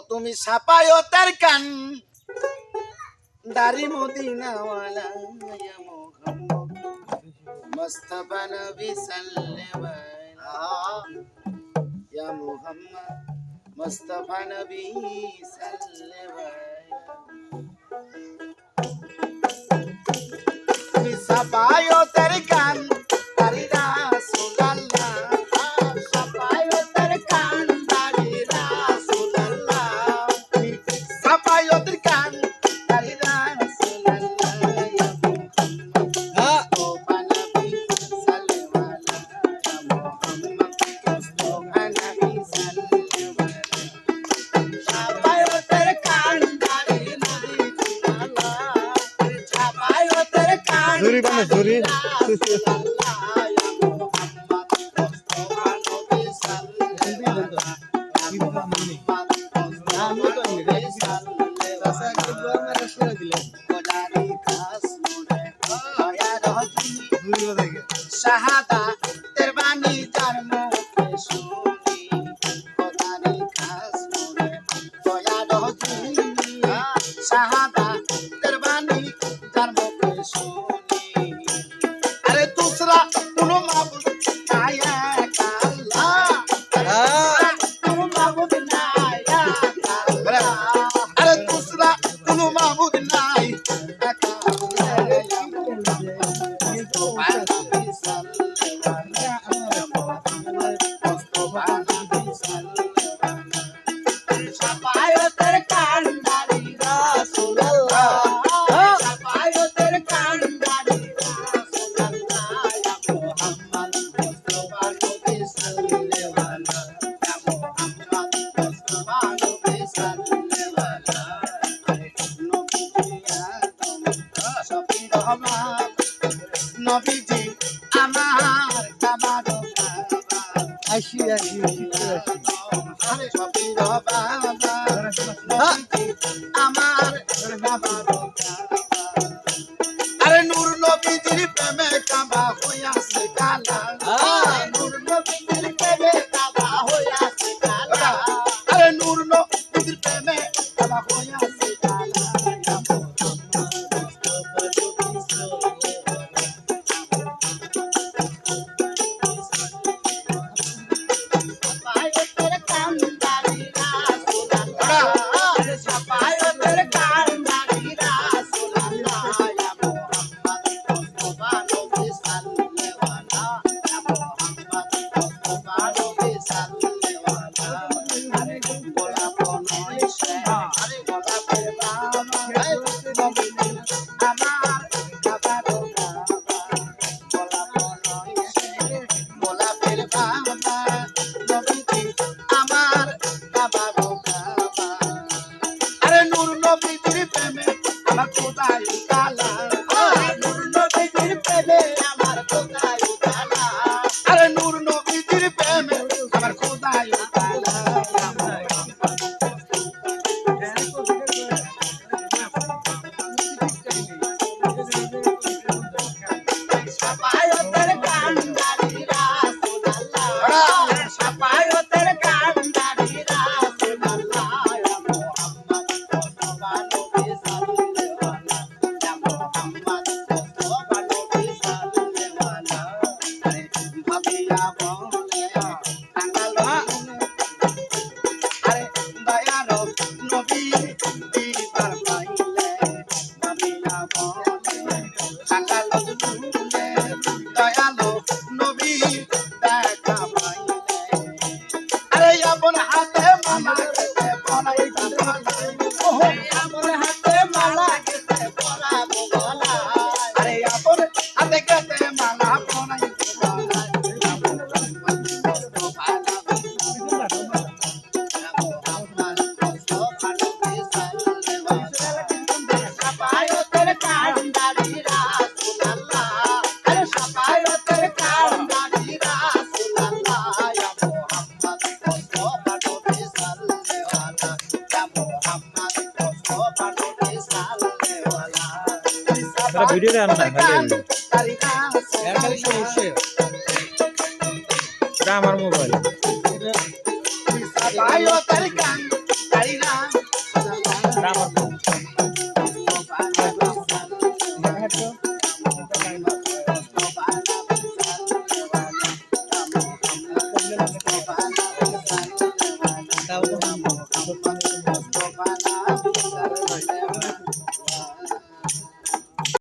তুমি ছাপায়ো তার কান দাড়ি মদিনাওয়ালা ইয়া মুহাম্মদ মুস্তাফা নবী সাল্লাল্লাহু ইয়া মুহাম্মদ মুস্তাফা নবী সাল্লাল্লাহু তুমি ছাপায়ো তার কান দাড়ি রাসূলুল্লাহ ছাপায়ো তার কান দাড়ি রাসূলুল্লাহ তুমি ছাপায়ো তার কান দাড়ি রাসূলুল্লাহ ইয়া মুহাম্মদ মুস্তাফা নবী Zuri bana zuri. শাহাদা তের বাণী যার মুখে শুনি খোদারি খাস মোরে দয়া রজনী শাহাদা তের বাণী যার মুখে শুনি আরে দুসরা কোনো মাবুদ নাই এক আল্লাহ কোনো মাবুদ নাই এক আল্লাহ আরে দুসরা কোনো মাবুদ নাই এক নবীজি আমার কাবারো Ashi ashi আরে সবির বাবা নবীজি আমার কাবারো আরে নূর নবীজির প্রেমে কাবা হইয়াছে কালা নূর নবীজির প্রেমে কাবা হইয়াছে কালা আরে নূর নবীজির প্রেমে কাবা হইয়াছে কালা ভিডিওটা আনা খালি খালি সমস্যা এটা আমার মোবাইল আমার